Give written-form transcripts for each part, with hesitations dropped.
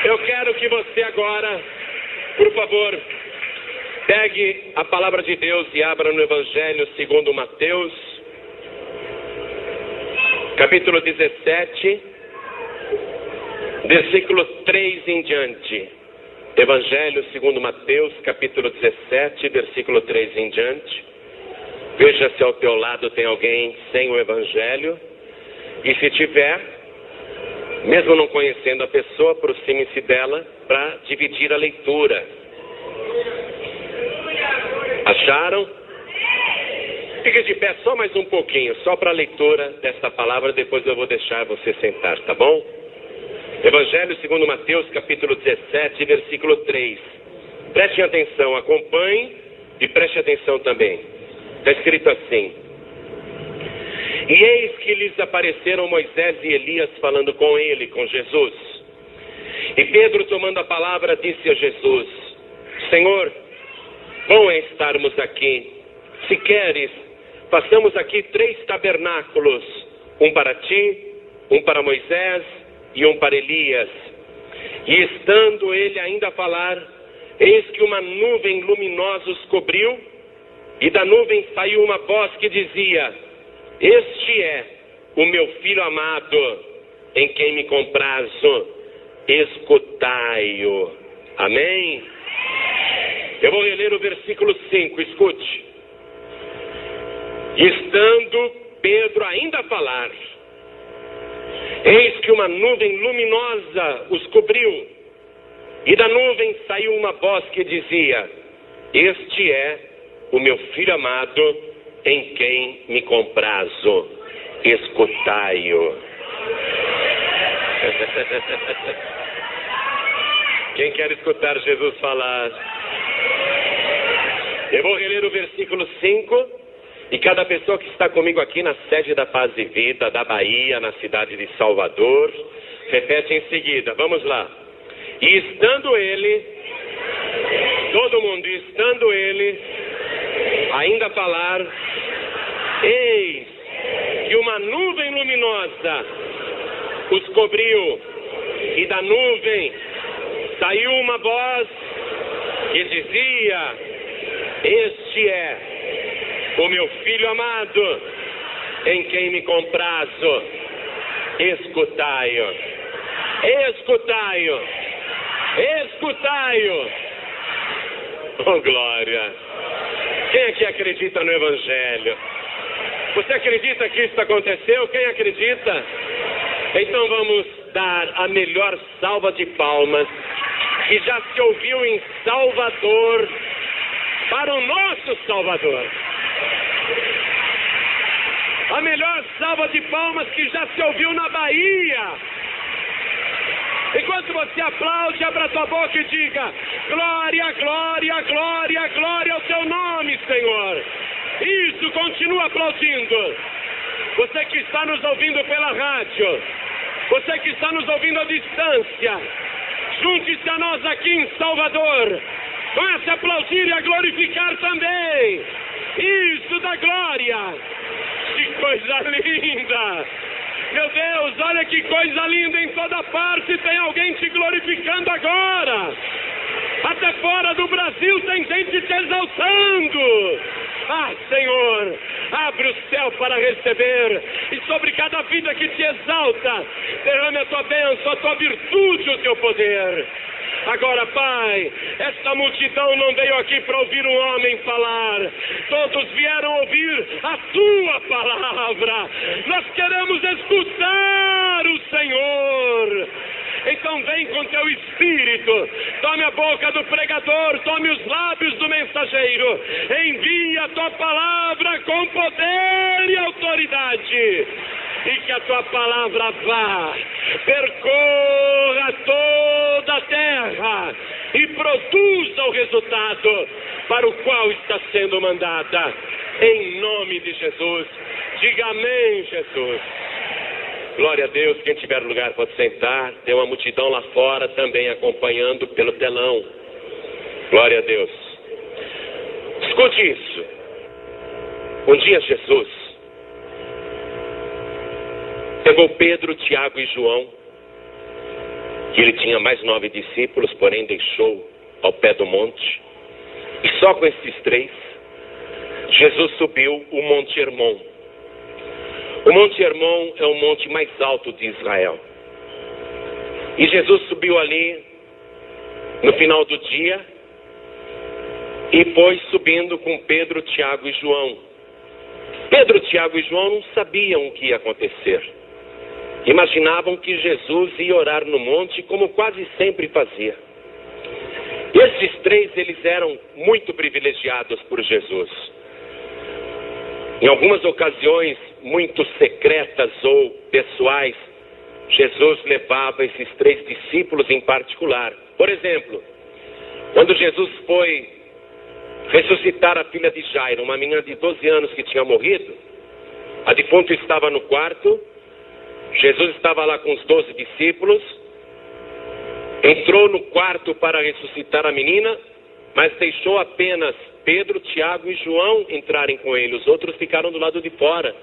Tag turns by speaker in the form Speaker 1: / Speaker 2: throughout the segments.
Speaker 1: Eu quero que você agora, por favor, pegue a palavra de Deus e abra no Evangelho segundo Mateus, capítulo 17, versículo 3 em diante. Evangelho segundo Mateus, capítulo 17, versículo 3 em diante. Veja se ao teu lado tem alguém sem o Evangelho. E se tiver, mesmo não conhecendo a pessoa, aproxime-se dela para dividir a leitura. Acharam? Fique de pé só mais um pouquinho, só para a leitura desta palavra, depois eu vou deixar você sentar, tá bom? Evangelho segundo Mateus, capítulo 17, versículo 3. Preste atenção, acompanhe e preste atenção também. Está escrito assim: E eis que lhes apareceram Moisés e Elias falando com ele, com Jesus. E Pedro, tomando a palavra, disse a Jesus: Senhor, bom é estarmos aqui. Se queres, façamos aqui 3 tabernáculos, um para ti, um para Moisés e um para Elias. E estando ele ainda a falar, eis que uma nuvem luminosa os cobriu, e da nuvem saiu uma voz que dizia: Este é o meu filho amado, em quem me comprazo, escutai-o. Amém? Eu vou reler o versículo 5, escute. Estando Pedro ainda a falar, eis que uma nuvem luminosa os cobriu, e da nuvem saiu uma voz que dizia: Este é o meu filho amado, em quem me comprazo, escutai-o. Quem quer escutar Jesus falar? Eu vou reler o versículo 5. E cada pessoa que está comigo aqui na sede da Paz e Vida, da Bahia, na cidade de Salvador, repete em seguida, vamos lá. E estando ele, todo mundo, estando ele, ainda a falar, eis que uma nuvem luminosa os cobriu, e da nuvem saiu uma voz que dizia: Este é o meu filho amado, em quem me comprazo, escutai-o, escutai-o, escutai-o. Oh, glória! Quem aqui acredita no Evangelho? Você acredita que isso aconteceu? Quem acredita? Então vamos dar a melhor salva de palmas que já se ouviu em Salvador para o nosso Salvador. A melhor salva de palmas que já se ouviu na Bahia. Enquanto você aplaude, abra tua boca e diga: glória, glória, glória, glória ao teu nome, Senhor. Isso, continua aplaudindo. Você que está nos ouvindo pela rádio, você que está nos ouvindo à distância, junte-se a nós aqui em Salvador. Comece a aplaudir e a glorificar também. Isso, da glória. Que coisa linda. Meu Deus, olha que coisa linda, em toda parte tem alguém te glorificando agora. Até fora do Brasil tem gente te exaltando. Ah, Senhor, abre o céu para receber, e sobre cada vida que te exalta, derrame a tua bênção, a tua virtude, o teu poder. Agora, Pai, esta multidão não veio aqui para ouvir um homem falar. Todos vieram ouvir a Tua palavra. Nós queremos escutar o Senhor. Então vem com Teu Espírito. Tome a boca do pregador, tome os lábios do mensageiro. Envia a Tua palavra com poder e autoridade. E que a Tua palavra vá, percorra toda a terra e produza o resultado para o qual está sendo mandada. Em nome de Jesus, diga amém, Jesus. Glória a Deus, quem tiver lugar pode sentar. Tem uma multidão lá fora também acompanhando pelo telão. Glória a Deus. Escute isso. Um dia Jesus pegou Pedro, Tiago e João
Speaker 2: que ele tinha mais 9 discípulos, porém deixou ao pé do monte. E só com esses 3, Jesus subiu o Monte Hermon. O Monte Hermon é o monte mais alto de Israel. E Jesus subiu ali no final do dia e foi subindo com Pedro, Tiago e João. Pedro, Tiago e João não sabiam o que ia acontecer. Imaginavam que Jesus ia orar no monte, como quase sempre fazia. Esses 3, eles eram muito privilegiados por Jesus. Em algumas ocasiões muito secretas ou pessoais, Jesus levava esses 3 discípulos em particular. Por exemplo, quando Jesus foi ressuscitar a filha de Jairo, uma menina de 12 anos que tinha morrido, a defunta estava no quarto, Jesus estava lá com os 12 discípulos, entrou no quarto para ressuscitar a menina, mas deixou apenas Pedro, Tiago e João entrarem com ele. Os outros ficaram do lado de fora.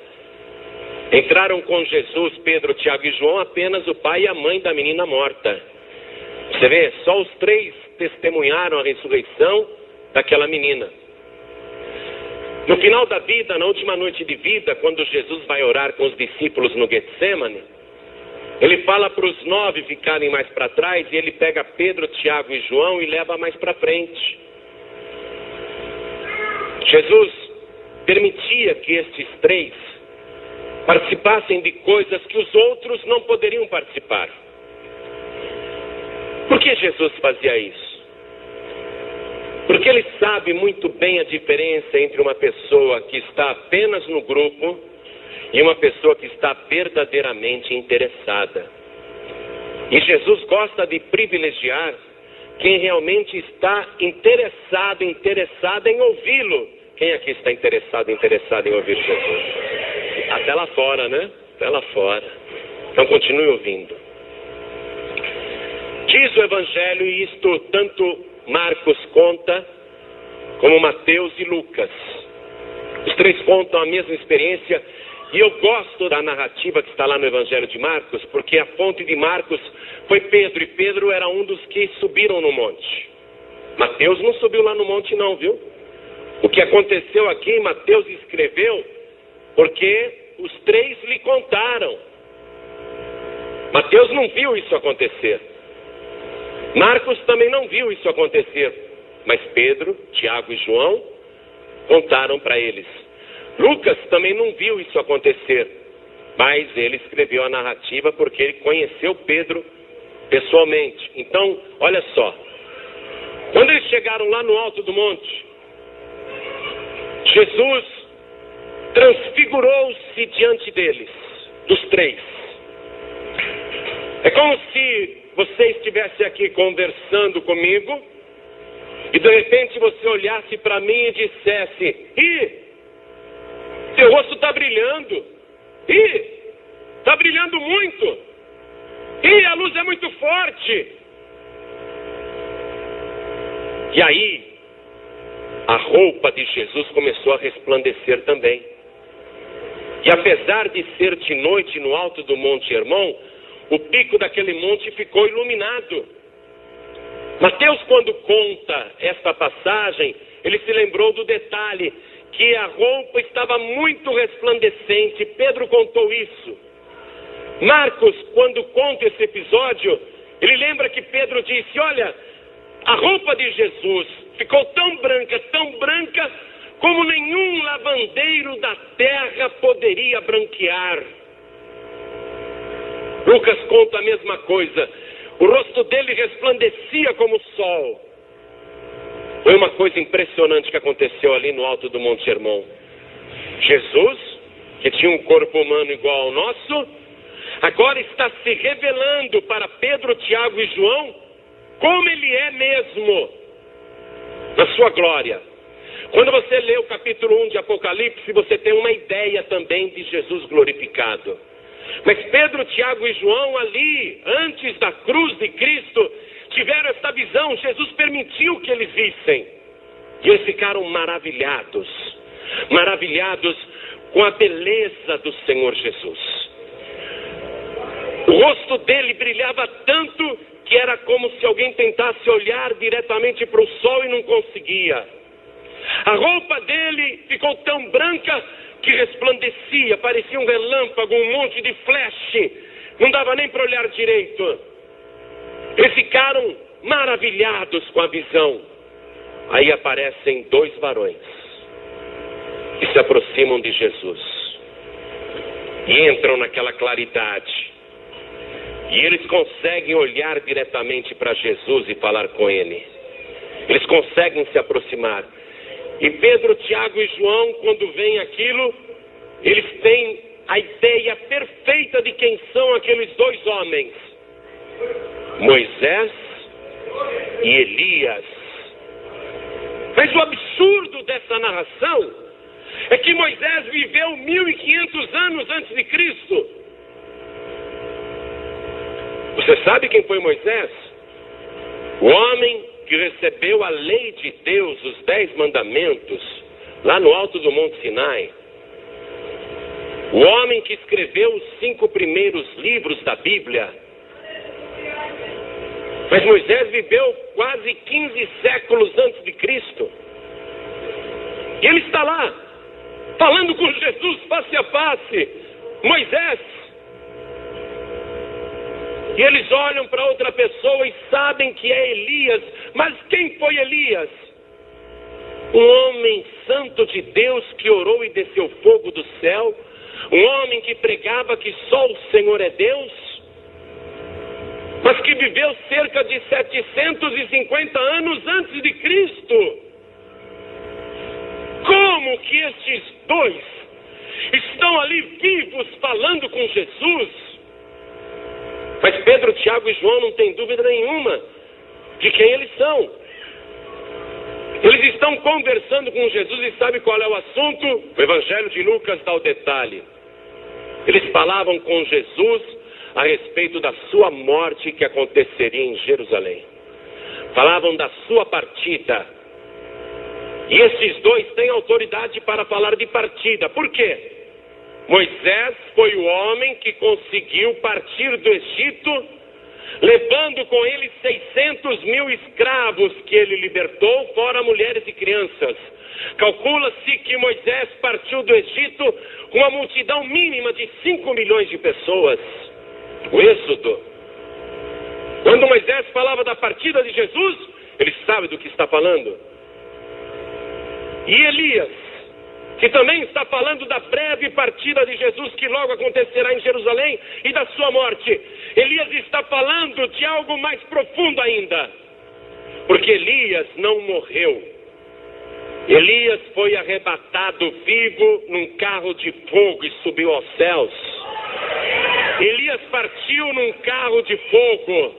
Speaker 2: Entraram com Jesus, Pedro, Tiago e João, apenas o pai e a mãe da menina morta. Você vê, só os 3 testemunharam a ressurreição daquela menina. No final da vida, na última noite de vida, quando Jesus vai orar com os discípulos no Getsemane, ele fala para os 9 ficarem mais para trás e ele pega Pedro, Tiago e João e leva mais para frente. Jesus permitia que estes 3 participassem de coisas que os outros não poderiam participar. Por que Jesus fazia isso? Porque ele sabe muito bem a diferença entre uma pessoa que está apenas no grupo e uma pessoa que está verdadeiramente interessada. E Jesus gosta de privilegiar quem realmente está interessada em ouvi-lo. Quem aqui está interessado em ouvir Jesus? Até lá fora, né? Até lá fora. Então continue ouvindo. Diz o Evangelho, e isto tanto Marcos conta, como Mateus e Lucas. Os 3 contam a mesma experiência, e eu gosto da narrativa que está lá no Evangelho de Marcos, porque a fonte de Marcos foi Pedro, e Pedro era um dos que subiram no monte. Mateus não subiu lá no monte não, viu? O que aconteceu aqui, Mateus escreveu, porque os 3 lhe contaram. Mateus não viu isso acontecer. Marcos também não viu isso acontecer, mas Pedro, Tiago e João contaram para eles. Lucas também não viu isso acontecer, mas ele escreveu a narrativa porque ele conheceu Pedro pessoalmente. Então, olha só, quando eles chegaram lá no alto do monte, Jesus transfigurou-se diante deles, dos 3. É como se você estivesse aqui conversando comigo e de repente você olhasse para mim e dissesse: "Ih, seu rosto está brilhando. Ih, está brilhando muito. Ih, a luz é muito forte." E aí, a roupa de Jesus começou a resplandecer também. E apesar de ser de noite no alto do Monte Hermon, o pico daquele monte ficou iluminado. Mateus, quando conta esta passagem, ele se lembrou do detalhe que a roupa estava muito resplandecente. Pedro contou isso. Marcos, quando conta esse episódio, ele lembra que Pedro disse: "Olha, a roupa de Jesus ficou tão branca, como nenhum lavandeiro da terra poderia branquear." Lucas conta a mesma coisa. O rosto dele resplandecia como o sol. Foi uma coisa impressionante que aconteceu ali no alto do Monte Hermon. Jesus, que tinha um corpo humano igual ao nosso, agora está se revelando para Pedro, Tiago e João como ele é mesmo, na sua glória. Quando você lê o capítulo 1 de Apocalipse, você tem uma ideia também de Jesus glorificado. Mas Pedro, Tiago e João ali, antes da cruz de Cristo, tiveram esta visão. Jesus permitiu que eles vissem. E eles ficaram maravilhados com a beleza do Senhor Jesus. O rosto dele brilhava tanto que era como se alguém tentasse olhar diretamente para o sol e não conseguia. A roupa dele ficou tão branca que resplandecia, parecia um relâmpago, um monte de flash, não dava nem para olhar direito. Eles ficaram maravilhados com a visão. Aí aparecem dois varões que se aproximam de Jesus e entram naquela claridade. E eles conseguem olhar diretamente para Jesus e falar com ele. Eles conseguem se aproximar. E Pedro, Tiago e João, quando veem aquilo, eles têm a ideia perfeita de quem são aqueles dois homens: Moisés e Elias. Mas o absurdo dessa narração é que Moisés viveu 1500 anos antes de Cristo. Você sabe quem foi Moisés? O homem que recebeu a lei de Deus, os 10 mandamentos, lá no alto do Monte Sinai. O homem que escreveu os 5 primeiros livros da Bíblia. Mas Moisés viveu quase 15 séculos antes de Cristo. E ele está lá, falando com Jesus face a face. Moisés. E eles olham para outra pessoa e sabem que é Elias. Mas quem foi Elias? Um homem santo de Deus que orou e desceu fogo do céu. Um homem que pregava que só o Senhor é Deus. Mas que viveu cerca de 750 anos antes de Cristo. Como que estes dois estão ali vivos falando com Jesus? Mas Pedro, Tiago e João não têm dúvida nenhuma de quem eles são. Eles estão conversando com Jesus e sabe qual é o assunto? O Evangelho de Lucas dá o detalhe. Eles falavam com Jesus a respeito da sua morte que aconteceria em Jerusalém. Falavam da sua partida. E esses dois têm autoridade para falar de partida. Por quê? Moisés foi o homem que conseguiu partir do Egito, levando com ele 600 mil escravos que ele libertou, fora mulheres e crianças. Calcula-se que Moisés partiu do Egito com uma multidão mínima de 5 milhões de pessoas. O Êxodo. Quando Moisés falava da partida de Jesus, ele sabe do que está falando. E Elias, que também está falando da breve partida de Jesus que logo acontecerá em Jerusalém e da sua morte. Elias está falando de algo mais profundo ainda. Porque Elias não morreu. Elias foi arrebatado vivo num carro de fogo e subiu aos céus. Elias partiu num carro de fogo.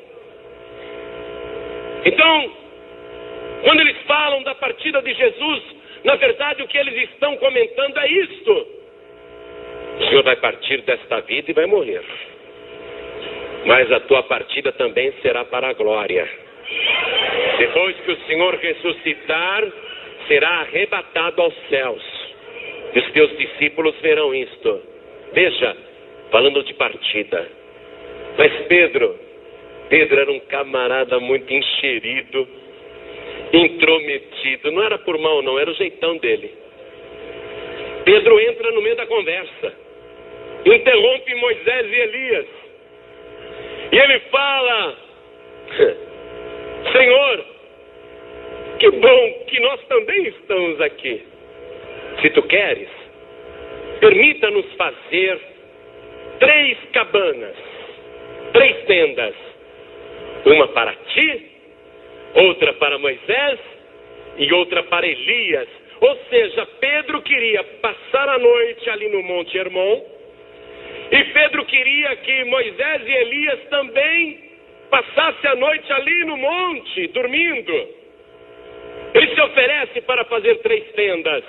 Speaker 2: Então, quando eles falam da partida de Jesus, na verdade o que eles estão comentando é isto: o Senhor vai partir desta vida e vai morrer, mas a tua partida também será para a glória. Depois que o Senhor ressuscitar, será arrebatado aos céus, e os teus discípulos verão isto. Veja, falando de partida. Mas Pedro era um camarada muito enxerido, intrometido. Não era por mal não, era o jeitão dele. Pedro entra no meio da conversa, interrompe Moisés e Elias, e ele fala: Senhor, que bom que nós também estamos aqui. Se tu queres, permita-nos fazer 3 cabanas, 3 tendas. Uma para ti, outra para Moisés e outra para Elias. Ou seja, Pedro queria passar a noite ali no Monte Hermon, e Pedro queria que Moisés e Elias também passassem a noite ali no monte, dormindo. Ele se oferece para fazer 3 tendas.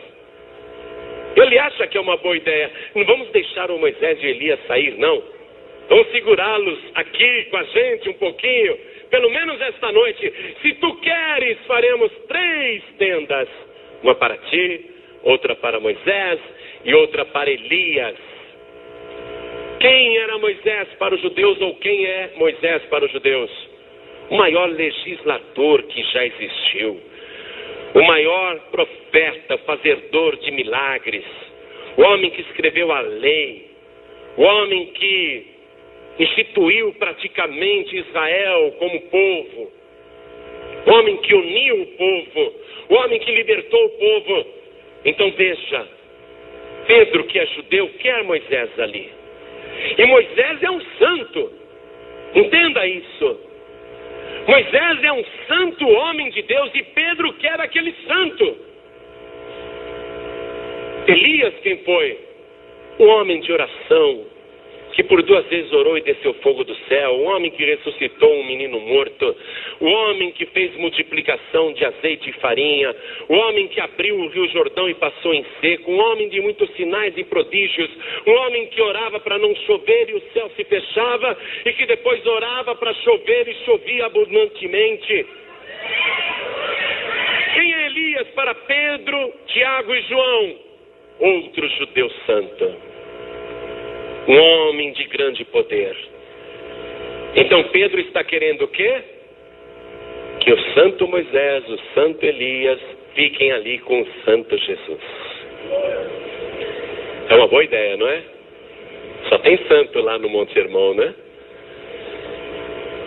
Speaker 2: Ele acha que é uma boa ideia. Não vamos deixar o Moisés e Elias sair, não. Vamos segurá-los aqui com a gente um pouquinho, pelo menos esta noite. Se tu queres, faremos 3 tendas. Uma para ti, outra para Moisés e outra para Elias. Quem era Moisés para os judeus, ou quem é Moisés para os judeus? o maior legislador que já existiu, o maior profeta, fazedor de milagres, o homem que escreveu a lei, o homem que instituiu praticamente Israel como povo, o homem que uniu o povo, o homem que libertou o povo. Então veja, Pedro, que é judeu, quer Moisés ali. E Moisés é um santo. Entenda isso. Moisés é um santo homem de Deus e Pedro quer aquele santo. Elias quem foi? Um homem de oração, que por 2 vezes orou e desceu fogo do céu, o homem que ressuscitou um menino morto, o homem que fez multiplicação de azeite e farinha, o homem que abriu o rio Jordão e passou em seco, um homem de muitos sinais e prodígios, um homem que orava para não chover e o céu se fechava, e que depois orava para chover e chovia abundantemente. Quem é Elias para Pedro, Tiago e João? Outro judeu santo. Um homem de grande poder. Então Pedro está querendo o quê? Que o santo Moisés, o santo Elias fiquem ali com o santo Jesus. É uma boa ideia, não é? Só tem santo lá no Monte Hermon, né?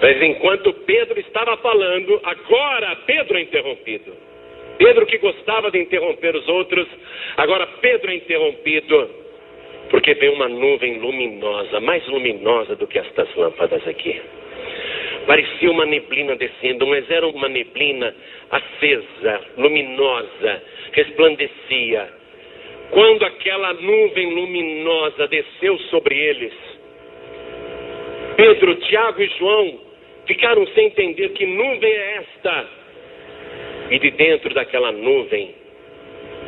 Speaker 2: Mas enquanto Pedro estava falando, agora Pedro é interrompido. Pedro que gostava de interromper os outros, agora Pedro é interrompido. Porque vem uma nuvem luminosa, mais luminosa do que estas lâmpadas aqui. Parecia uma neblina descendo, mas era uma neblina acesa, luminosa, resplandecia. Quando aquela nuvem luminosa desceu sobre eles, Pedro, Tiago e João ficaram sem entender que nuvem é esta. E de dentro daquela nuvem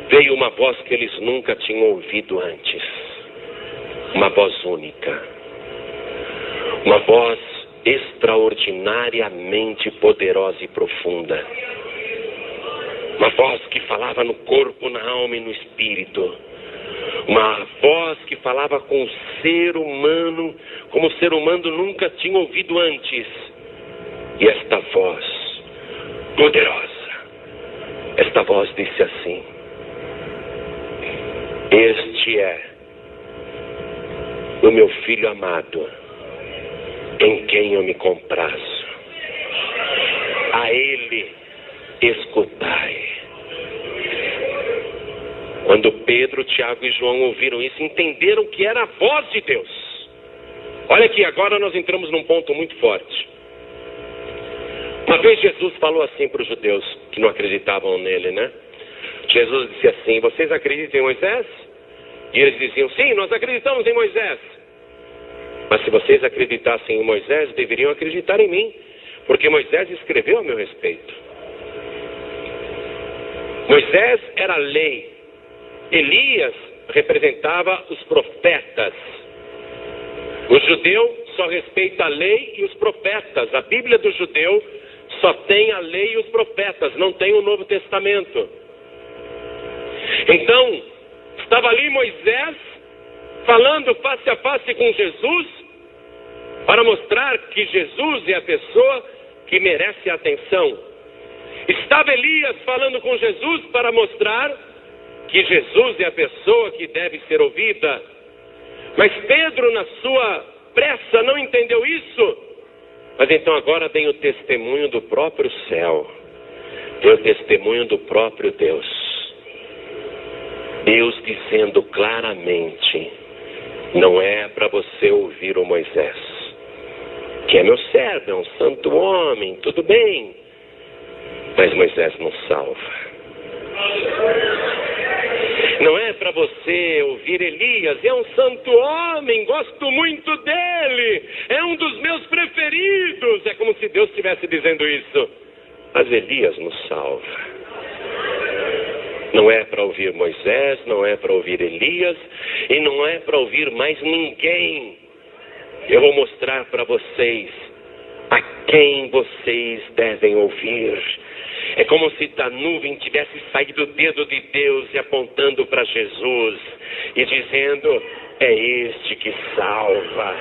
Speaker 2: veio uma voz que eles nunca tinham ouvido antes. Uma voz única, uma voz extraordinariamente poderosa e profunda, uma voz que falava no corpo, na alma e no espírito, uma voz que falava com o ser humano, como o ser humano nunca tinha ouvido antes. E esta voz poderosa, esta voz disse assim: este é o meu filho amado, em quem eu me comprazo. A ele escutai. Quando Pedro, Tiago e João ouviram isso, entenderam que era a voz de Deus. Olha aqui, agora nós entramos num ponto muito forte. Uma vez Jesus falou assim para os judeus que não acreditavam nele, né? Jesus disse assim: vocês acreditam em Moisés? E eles diziam: sim, nós acreditamos em Moisés. Mas se vocês acreditassem em Moisés, deveriam acreditar em mim, porque Moisés escreveu a meu respeito. Moisés era a lei. Elias representava os profetas. O judeu só respeita a lei e os profetas. A Bíblia do judeu só tem a lei e os profetas, não tem o Novo Testamento. Então, estava ali Moisés falando face a face com Jesus, para mostrar que Jesus é a pessoa que merece a atenção. Estava Elias falando com Jesus para mostrar que Jesus é a pessoa que deve ser ouvida. Mas Pedro, na sua pressa, não entendeu isso. Mas então agora vem o testemunho do próprio céu, vem o testemunho do próprio Deus. Deus dizendo claramente: não é para você ouvir o Moisés, que é meu servo, é um santo homem, tudo bem, mas Moisés não salva. Não é para você ouvir Elias, é um santo homem, gosto muito dele, é um dos meus preferidos. É como se Deus estivesse dizendo isso, mas Elias nos salva. Não é para ouvir Moisés, não é para ouvir Elias, e não é para ouvir mais ninguém. Eu vou mostrar para vocês a quem vocês devem ouvir. É como se da nuvem tivesse saído o dedo de Deus e apontando para Jesus e dizendo: é este que salva,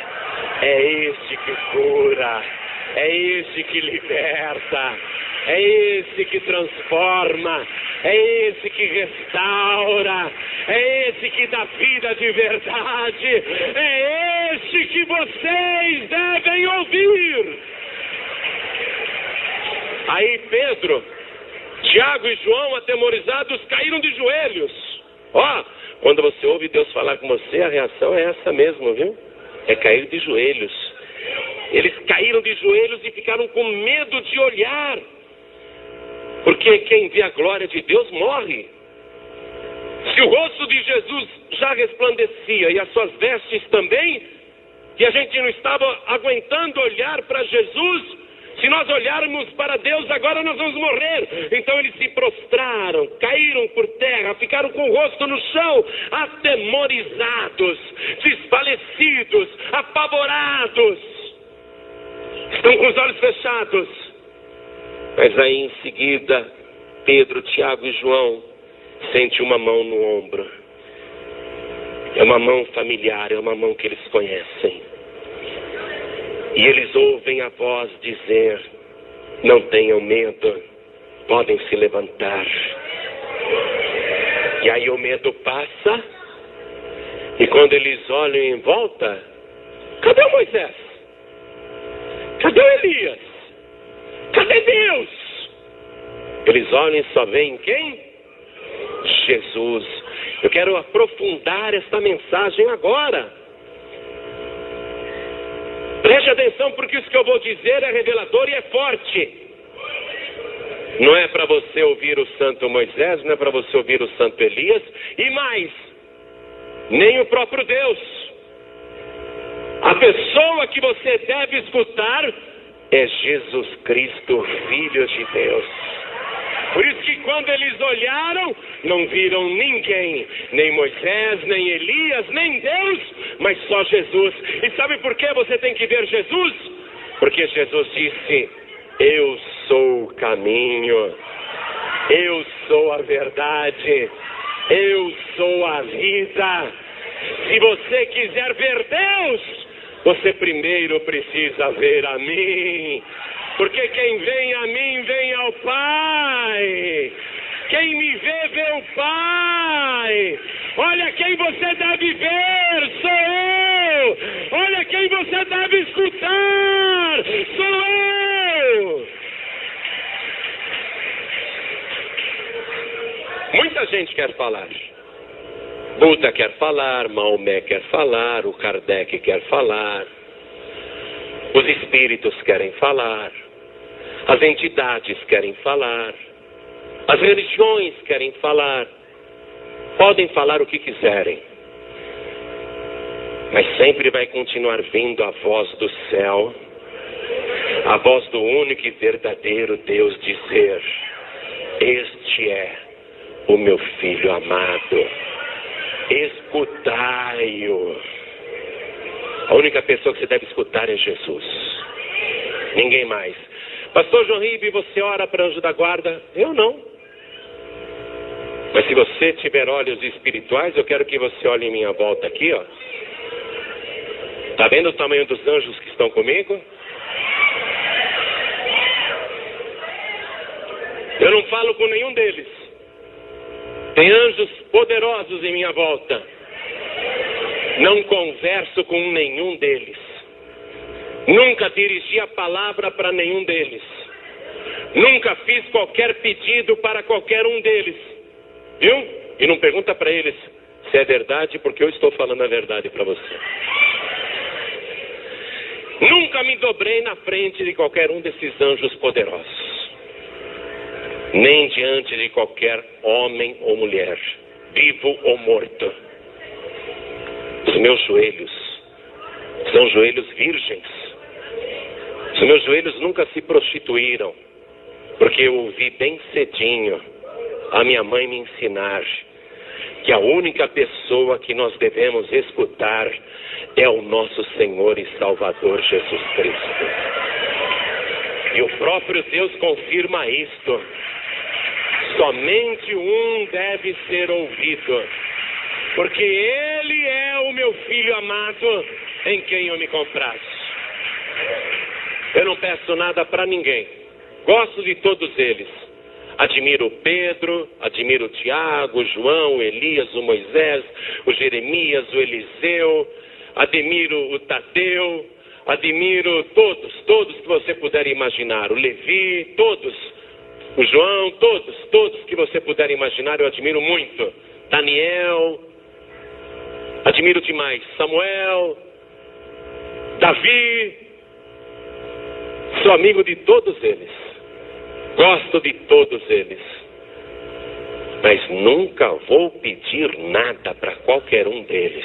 Speaker 2: é este que cura,
Speaker 1: É esse que liberta, é esse que transforma, é esse que restaura, é esse que dá vida de verdade, é esse que vocês devem ouvir. Aí Pedro, Tiago e João, atemorizados, caíram de joelhos. Quando você ouve Deus falar com você, a reação é essa mesmo, viu? É cair de joelhos. Eles caíram de joelhos e ficaram com medo de olhar. Porque quem vê a glória de Deus morre. Se o rosto de Jesus já resplandecia e as suas vestes também, e a gente não estava aguentando olhar para Jesus, se nós olharmos para Deus agora nós vamos morrer. Então eles se prostraram, caíram por terra, ficaram com o rosto no chão, atemorizados, desfalecidos, apavorados. Estão com os olhos fechados. Mas aí em seguida, Pedro, Tiago e João sentem uma mão no ombro. É uma mão familiar, é uma mão que eles conhecem. E eles ouvem a voz dizer: não tenham medo, podem se levantar. E aí o medo passa, e quando eles olham em volta, cadê o Moisés? Cadê o Elias? Cadê Deus? Eles olham e só veem quem? Jesus. Eu quero aprofundar esta mensagem agora. Preste atenção, porque isso que eu vou dizer é revelador e é forte. Não é para você ouvir o santo Moisés, não é para você ouvir o santo Elias, e mais, nem o próprio Deus. A pessoa que você deve escutar é Jesus Cristo, Filho de Deus. Por isso que quando eles olharam, não viram ninguém, nem Moisés, nem Elias, nem Deus, mas só Jesus. E sabe por que você tem que ver Jesus? Porque Jesus disse: eu sou o caminho, eu sou a verdade, eu sou a vida. Se você quiser ver Deus, você primeiro precisa ver a mim. Porque quem vem a mim, vem ao Pai. Quem me vê, vê o Pai. Olha quem você deve ver, sou eu. Olha quem você deve escutar, sou eu. Muita gente quer falar. Buda quer falar, Maomé quer falar, o Kardec quer falar. Os espíritos querem falar. As entidades querem falar, as religiões querem falar, podem falar o que quiserem, mas sempre vai continuar vindo a voz do céu, a voz do único e verdadeiro Deus dizer: este é o meu filho amado, escutai-o. A única pessoa que você deve escutar é Jesus, ninguém mais. Pastor João Ribe, você ora para anjo da guarda? Eu não. Mas se você tiver olhos espirituais, eu quero que você olhe em minha volta aqui, ó. Está vendo o tamanho dos anjos que estão comigo? Eu não falo com nenhum deles. Tem anjos poderosos em minha volta. Não converso com nenhum deles. Nunca dirigi a palavra para nenhum deles. Nunca fiz qualquer pedido para qualquer um deles. Viu? E não pergunta para eles se é verdade, porque eu estou falando a verdade para você. Nunca me dobrei na frente de qualquer um desses anjos poderosos. Nem diante de qualquer homem ou mulher, vivo ou morto. Os meus joelhos são joelhos virgens. Os meus joelhos nunca se prostituíram, porque eu ouvi bem cedinho a minha mãe me ensinar que a única pessoa que nós devemos escutar é o nosso Senhor e Salvador Jesus Cristo. E o próprio Deus confirma isto. Somente um deve ser ouvido, porque Ele é o meu Filho amado, em quem eu me comprazo.
Speaker 2: Eu não peço nada para ninguém. Gosto de todos eles. Admiro o Pedro, admiro o Tiago, o João, o Elias, o Moisés, o Jeremias, o Eliseu, admiro o Tadeu, admiro todos que você puder imaginar, o Levi, todos, o João, todos que você puder imaginar, eu admiro muito. Daniel, admiro demais. Samuel, Davi, sou amigo de todos eles. Gosto de todos eles, mas nunca vou pedir nada para qualquer um deles,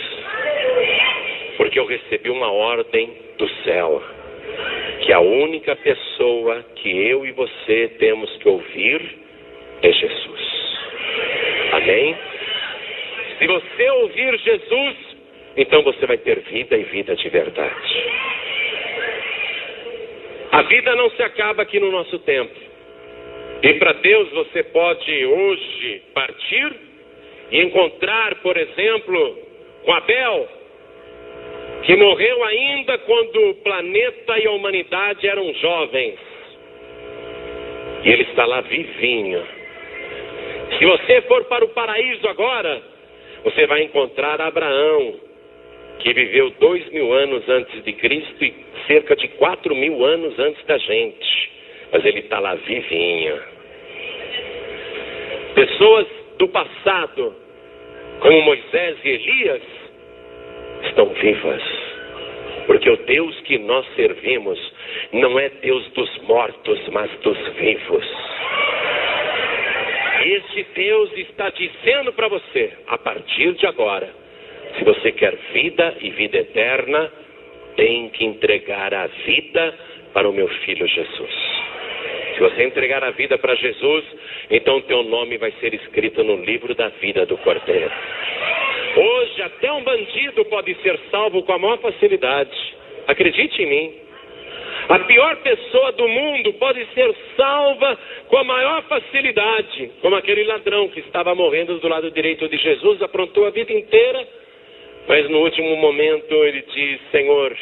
Speaker 2: porque eu recebi uma ordem do céu, que a única pessoa que eu e você temos que ouvir é Jesus. Amém? Se você ouvir Jesus, então você vai ter vida e vida de verdade. A vida não se acaba aqui no nosso tempo. E para Deus você pode hoje partir e encontrar, por exemplo, com Abel, que morreu ainda quando o planeta e a humanidade eram jovens. E ele está lá vivinho. Se você for para o paraíso agora, você vai encontrar Abraão, que viveu 2000 anos antes de Cristo e cerca de 4000 anos antes da gente. Mas ele está lá vivinho. Pessoas do passado, como Moisés e Elias, estão vivas. Porque o Deus que nós servimos não é Deus dos mortos, mas dos vivos. Este Deus está dizendo para você, a partir de agora, se você quer vida e vida eterna, tem que entregar a vida para o meu filho Jesus. Se você entregar a vida para Jesus, então teu nome vai ser escrito no livro da vida do Cordeiro. Hoje até um bandido pode ser salvo com a maior facilidade. Acredite em mim. A pior pessoa do mundo pode ser salva com a maior facilidade. Como aquele ladrão que estava morrendo do lado direito de Jesus, aprontou a vida inteira, mas no último momento ele diz: Senhor,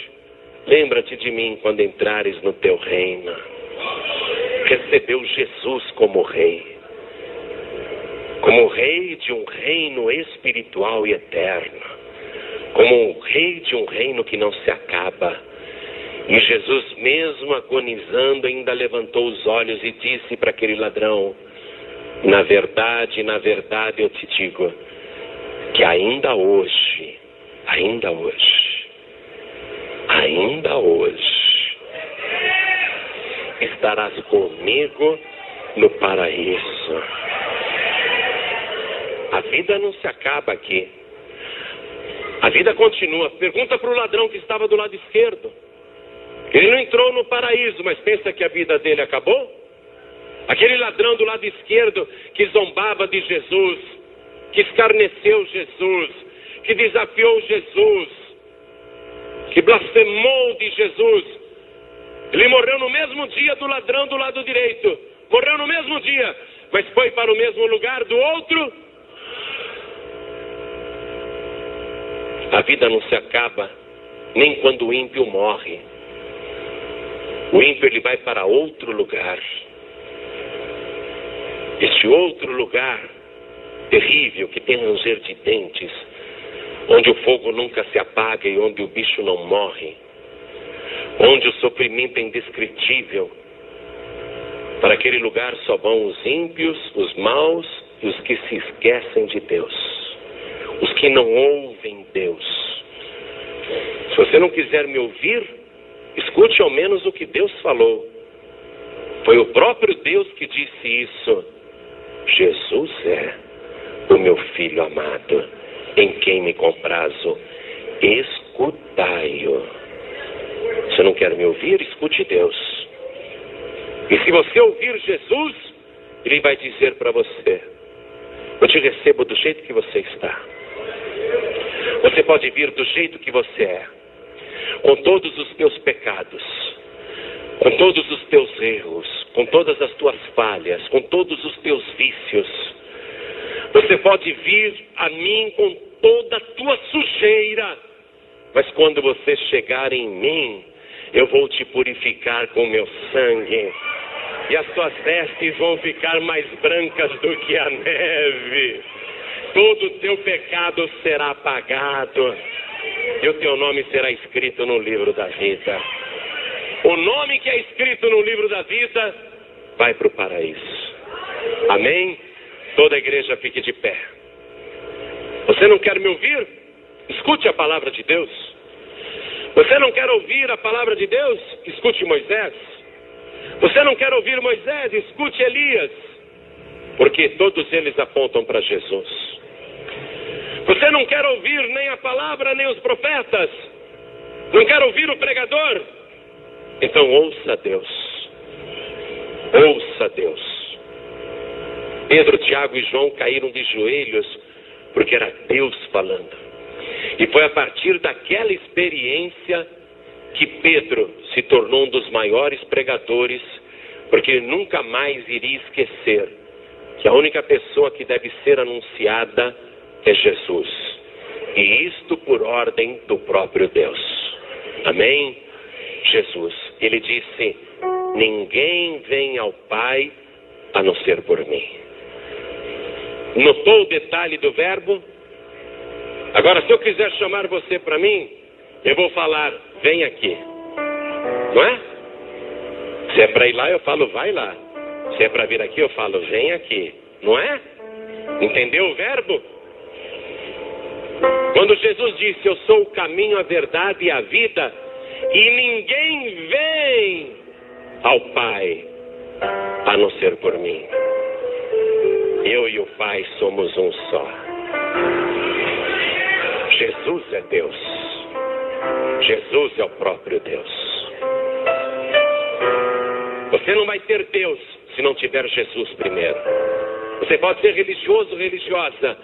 Speaker 2: lembra-te de mim quando entrares no teu reino. Recebeu Jesus como rei de um reino espiritual e eterno, como rei de um reino que não se acaba. E Jesus, mesmo agonizando, ainda levantou os olhos e disse para aquele ladrão: na verdade eu te digo que ainda hoje estarás comigo no paraíso. A vida não se acaba aqui. A vida continua. Pergunta para o ladrão que estava do lado esquerdo. Ele não entrou no paraíso, mas pensa que a vida dele acabou? Aquele ladrão do lado esquerdo que zombava de Jesus, que escarneceu Jesus, que desafiou Jesus, que blasfemou de Jesus, ele morreu no mesmo dia do ladrão do lado direito. Morreu no mesmo dia, mas foi para o mesmo lugar do outro. A vida não se acaba nem quando o ímpio morre. O ímpio, ele vai para outro lugar. Este outro lugar terrível, que tem ranger de dentes, onde o fogo nunca se apaga e onde o bicho não morre, onde o sofrimento é indescritível. Para aquele lugar só vão os ímpios, os maus e os que se esquecem de Deus, os que não ouvem Deus. Se você não quiser me ouvir, escute ao menos o que Deus falou. Foi o próprio Deus que disse isso. Jesus é o meu Filho amado, em quem me comprazo. Escutai-o. Se não quer me ouvir, escute Deus. E se você ouvir Jesus, Ele vai dizer para você: eu te recebo do jeito que você está. Você pode vir do jeito que você é, com todos os teus pecados, com todos os teus erros, com todas as tuas falhas, com todos os teus vícios. Você pode vir a mim com toda a tua sujeira, mas quando você chegar em mim, eu vou te purificar com meu sangue. E as tuas vestes vão ficar mais brancas do que a neve. Todo o teu pecado será apagado. E o teu nome será escrito no livro da vida. O nome que é escrito no livro da vida vai para o paraíso. Amém? Toda a igreja fique de pé. Você não quer me ouvir? Escute a palavra de Deus. Você não quer ouvir a palavra de Deus? Escute Moisés. Você não quer ouvir Moisés? Escute Elias. Porque todos eles apontam para Jesus. Você não quer ouvir nem a palavra, nem os profetas? Não quer ouvir o pregador? Então ouça Deus. Ouça Deus. Pedro, Tiago e João caíram de joelhos porque era Deus falando. E foi a partir daquela experiência que Pedro se tornou um dos maiores pregadores, porque ele nunca mais iria esquecer que a única pessoa que deve ser anunciada é Jesus. E isto por ordem do próprio Deus. Amém? Jesus. Ele disse: ninguém vem ao Pai a não ser por mim. Notou o detalhe do verbo? Agora, se eu quiser chamar você para mim, eu vou falar: vem aqui. Não é? Se é para ir lá, eu falo: vai lá. Se é para vir aqui, eu falo: vem aqui. Não é? Entendeu o verbo? Quando Jesus disse: eu sou o caminho, a verdade e a vida, e ninguém vem ao Pai a não ser por mim. Eu e o Pai somos um só. Jesus é Deus. Jesus é o próprio Deus. Você não vai ter Deus se não tiver Jesus primeiro. Você pode ser religioso, religiosa,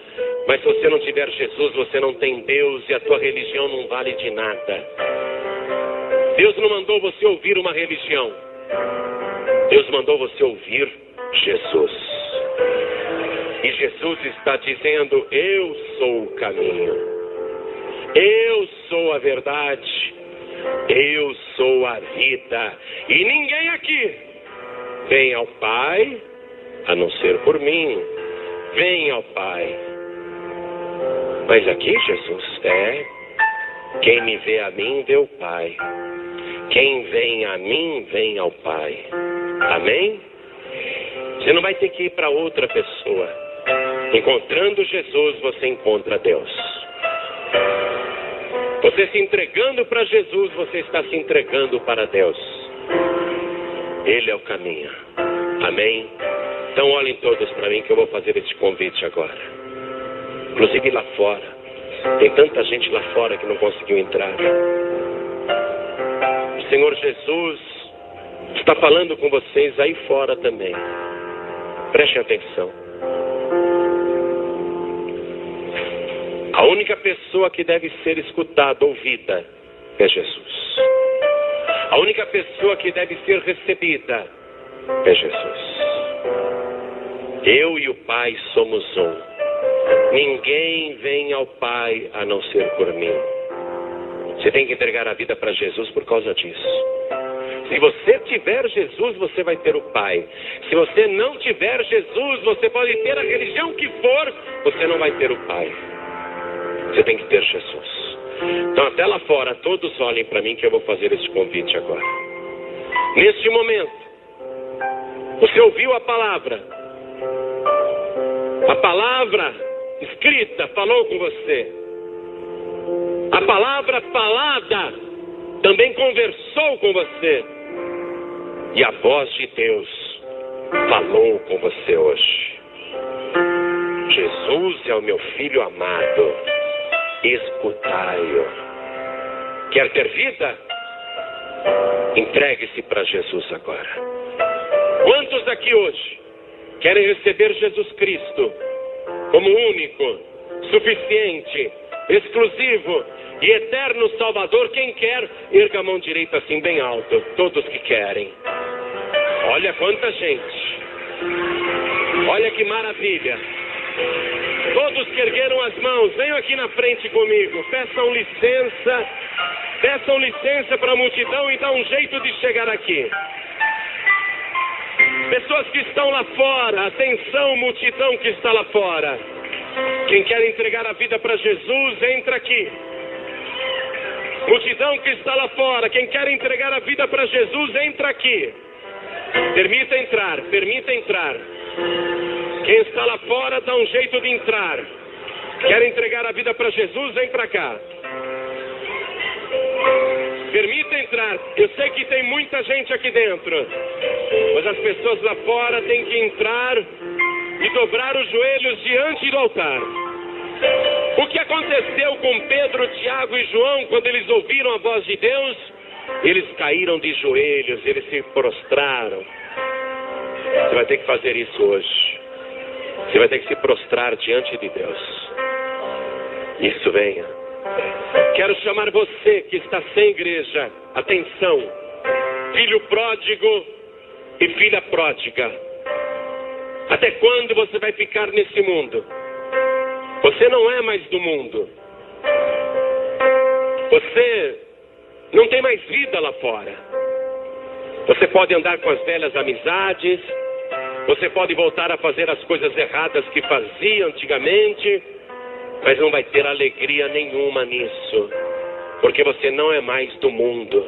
Speaker 2: mas se você não tiver Jesus, você não tem Deus e a tua religião não vale de nada. Deus não mandou você ouvir uma religião. Deus mandou você ouvir Jesus. E Jesus está dizendo: eu sou o caminho. Eu sou a verdade. Eu sou a vida. E ninguém aqui vem ao Pai a não ser por mim. Vem ao Pai. Mas aqui Jesus quem me vê a mim, vê o Pai. Quem vem a mim, vem ao Pai. Amém? Você não vai ter que ir para outra pessoa. Encontrando Jesus, você encontra Deus. Você se entregando para Jesus, você está se entregando para Deus. Ele é o caminho. Amém? Então olhem todos para mim que eu vou fazer esse convite agora. Inclusive lá fora. Tem tanta gente lá fora que não conseguiu entrar. O Senhor Jesus está falando com vocês aí fora também. Prestem atenção. A única pessoa que deve ser escutada, ouvida, é Jesus. A única pessoa que deve ser recebida é Jesus. Eu e o Pai somos um. Ninguém vem ao Pai a não ser por mim. Você tem que entregar a vida para Jesus por causa disso. Se você tiver Jesus, você vai ter o Pai. Se você não tiver Jesus, você pode ter a religião que for, você não vai ter o Pai. Você tem que ter Jesus. Então até lá fora, todos olhem para mim que eu vou fazer esse convite agora. Neste momento, você ouviu a palavra. A palavra escrita falou com você. A palavra falada também conversou com você. E a voz de Deus falou com você hoje. Jesus é o meu filho amado. Escutai-o. Quer ter vida? Entregue-se para Jesus agora. Quantos aqui hoje querem receber Jesus Cristo como único, suficiente, exclusivo e eterno Salvador? Quem quer, erga a mão direita assim bem alto. Todos que querem. Olha quanta gente. Olha que maravilha. Todos que ergueram as mãos, venham aqui na frente comigo. Peçam licença
Speaker 1: Peçam licença para a multidão e dá um jeito de chegar aqui. Pessoas que estão lá fora, atenção, multidão que está lá fora. Quem quer entregar a vida para Jesus, entra aqui. Multidão que está lá fora, quem quer entregar a vida para Jesus, entra aqui. Permita entrar, permita entrar. Quem está lá fora, dá um jeito de entrar. Quer entregar a vida para Jesus, vem para cá. Permita entrar. Eu sei que tem muita gente aqui dentro, mas as pessoas lá fora têm que entrar e dobrar os joelhos diante do altar. O que aconteceu com Pedro, Tiago e João quando eles ouviram a voz de Deus? Eles caíram de joelhos, eles se prostraram. Você vai ter que fazer isso hoje. Você vai ter que se prostrar diante de Deus. Isso, venha. Quero chamar você que está sem igreja. Atenção, filho pródigo e filha pródiga. Até quando você vai ficar nesse mundo? Você não é mais do mundo. Você não tem mais vida lá fora. Você pode andar com as velhas amizades. Você pode voltar a fazer as coisas erradas que fazia antigamente. Mas não vai ter alegria nenhuma nisso. Porque você não é mais do mundo.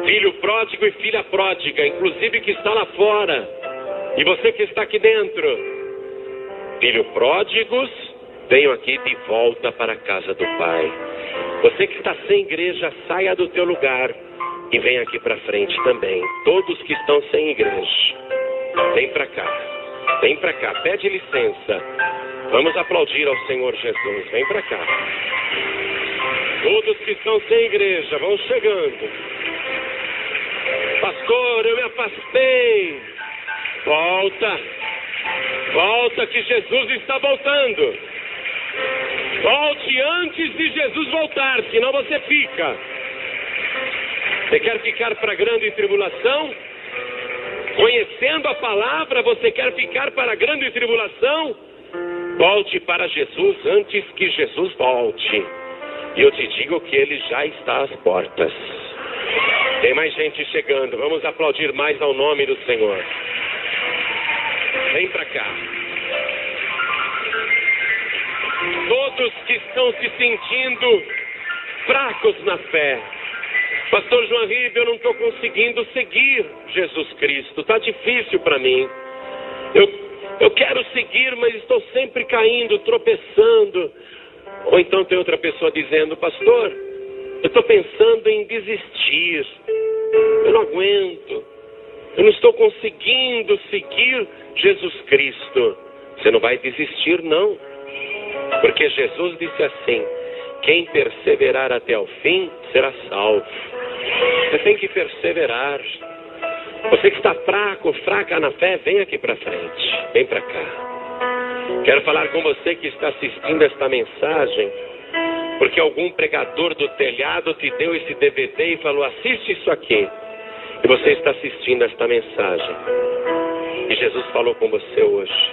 Speaker 1: Filho pródigo e filha pródiga, inclusive que está lá fora. E você que está aqui dentro. Filho pródigos, venham aqui de volta para a casa do Pai. Você que está sem igreja, saia do teu lugar e venha aqui para frente também. Todos que estão sem igreja, vem para cá. Vem para cá, pede licença. Vamos aplaudir ao Senhor Jesus. Vem para cá. Todos que estão sem igreja, vão chegando. Pastor, eu me afastei. Volta. Volta que Jesus está voltando. Volte antes de Jesus voltar, senão você fica. Você quer ficar para a grande tribulação? Conhecendo a palavra, você quer ficar para a grande tribulação? Volte para Jesus antes que Jesus volte. E eu te digo que Ele já está às portas. Tem mais gente chegando. Vamos aplaudir mais ao nome do Senhor. Vem para cá. Todos que estão se sentindo fracos na fé. Pastor João Ribe, eu não estou conseguindo seguir Jesus Cristo. Está difícil para mim. Eu quero seguir, mas estou sempre caindo, tropeçando. Ou então tem outra pessoa dizendo, pastor, eu estou pensando em desistir. Eu não aguento. Eu não estou conseguindo seguir Jesus Cristo. Você não vai desistir, não. Porque Jesus disse assim, quem perseverar até o fim será salvo. Você tem que perseverar. Você que está fraco, fraca na fé, vem aqui para frente. Vem para cá. Quero falar com você que está assistindo esta mensagem, porque algum pregador do telhado te deu esse DVD e falou, assiste isso aqui. E você está assistindo esta mensagem. E Jesus falou com você hoje.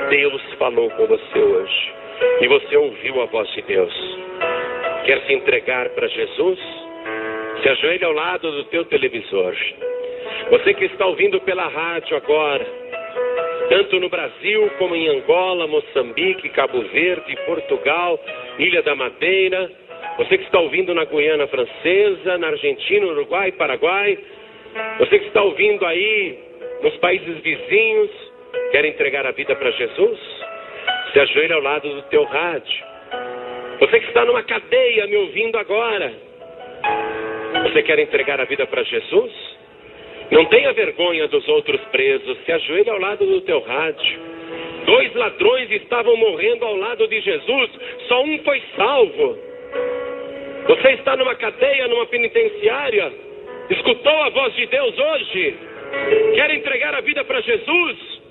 Speaker 1: Deus falou com você hoje. E você ouviu a voz de Deus. Quer se entregar para Jesus? Se ajoelhe ao lado do teu televisor. Você que está ouvindo pela rádio agora, tanto no Brasil como em Angola, Moçambique, Cabo Verde, Portugal, Ilha da Madeira. Você que está ouvindo na Guiana Francesa, na Argentina, Uruguai, Paraguai. Você que está ouvindo aí nos países vizinhos, quer entregar a vida para Jesus? Se ajoelhe ao lado do teu rádio. Você que está numa cadeia me ouvindo agora, você quer entregar a vida para Jesus? Não tenha vergonha dos outros presos. Se ajoelhe ao lado do teu rádio. 2 ladrões estavam morrendo ao lado de Jesus. Só um foi salvo. Você está numa cadeia, numa penitenciária. Escutou a voz de Deus hoje? Quer entregar a vida para Jesus?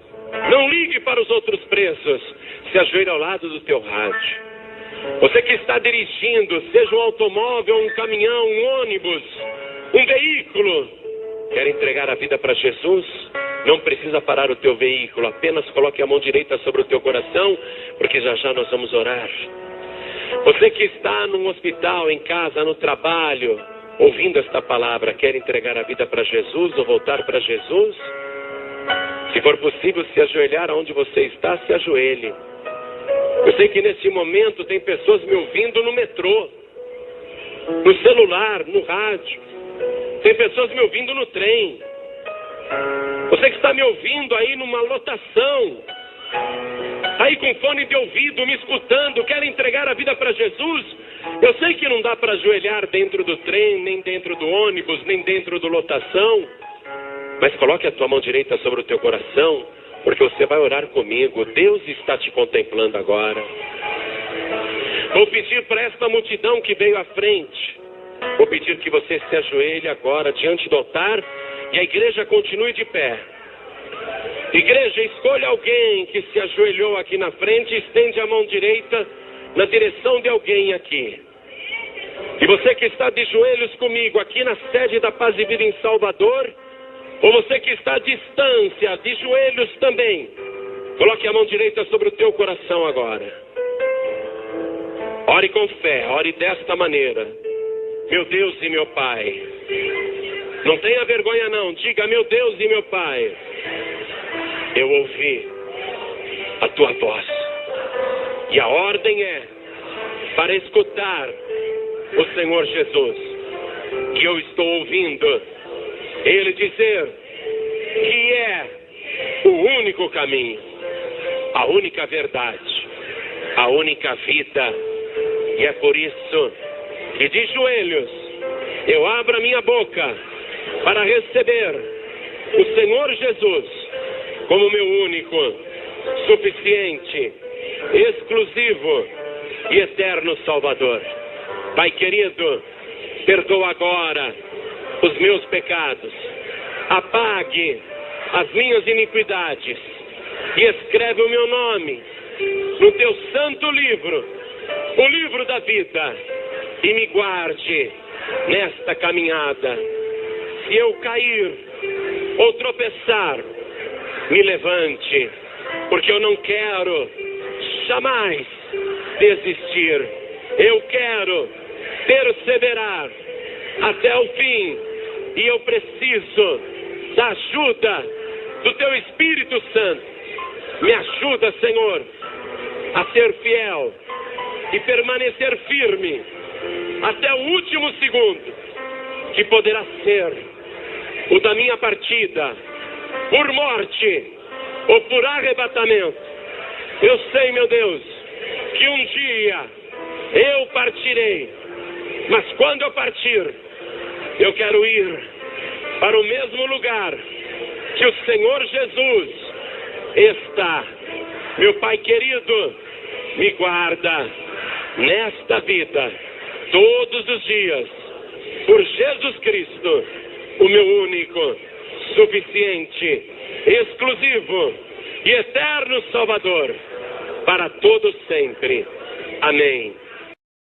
Speaker 1: Não ligue para os outros presos. Se ajoelhe ao lado do teu rádio. Você que está dirigindo, seja um automóvel, um caminhão, um ônibus, um veículo, quer entregar a vida para Jesus? Não precisa parar o teu veículo, apenas coloque a mão direita sobre o teu coração, porque já já nós vamos orar.
Speaker 2: Você que está num hospital, em casa, no trabalho, ouvindo esta palavra, quer entregar a vida para Jesus ou voltar para Jesus? Se for possível se ajoelhar onde você está, se ajoelhe. Eu sei que nesse momento tem pessoas me ouvindo no metrô, no celular, no rádio. Tem pessoas me ouvindo no trem. Você que está me ouvindo aí numa lotação, aí com fone de ouvido, me escutando, quer entregar a vida para Jesus? Eu sei que não dá para ajoelhar dentro do trem, nem dentro do ônibus, nem dentro do lotação. Mas coloque a tua mão direita sobre o teu coração, porque você vai orar comigo. Deus está te contemplando agora. Vou pedir para esta multidão que veio à frente, vou pedir que você se ajoelhe agora diante do altar e a igreja continue de pé. Igreja, escolha alguém que se ajoelhou aqui na frente e estende a mão direita na direção de alguém aqui. E você que está de joelhos comigo aqui na sede da Paz e Vida em Salvador, ou você que está à distância, de joelhos também, coloque a mão direita sobre o teu coração agora. Ore com fé, ore desta maneira. Meu Deus e meu Pai. Não tenha vergonha não, diga: meu Deus e meu Pai, eu ouvi a tua voz. E a ordem é para escutar o Senhor Jesus, que eu estou ouvindo Ele dizer que é o único caminho, a única verdade, a única vida. E é por isso que de joelhos eu abro a minha boca para receber o Senhor Jesus como meu único, suficiente, exclusivo e eterno Salvador. Pai querido, perdoa agora os meus pecados, apague as minhas iniquidades e escreve o meu nome no teu santo livro, o livro da vida, e me guarde nesta caminhada. Se eu cair ou tropeçar, me levante, porque eu não quero jamais desistir. Eu quero perseverar até o fim, e eu preciso da ajuda do teu Espírito Santo. Me ajuda, Senhor, a ser fiel e permanecer firme até o último segundo, que poderá ser o da minha partida, por morte ou por arrebatamento. Eu sei, meu Deus, que um dia eu partirei, mas quando eu partir, eu quero ir para o mesmo lugar que o Senhor Jesus está. Meu Pai querido, me guarda nesta vida todos os dias, por Jesus Cristo, o meu único, suficiente, exclusivo e eterno Salvador, para todos sempre. Amém.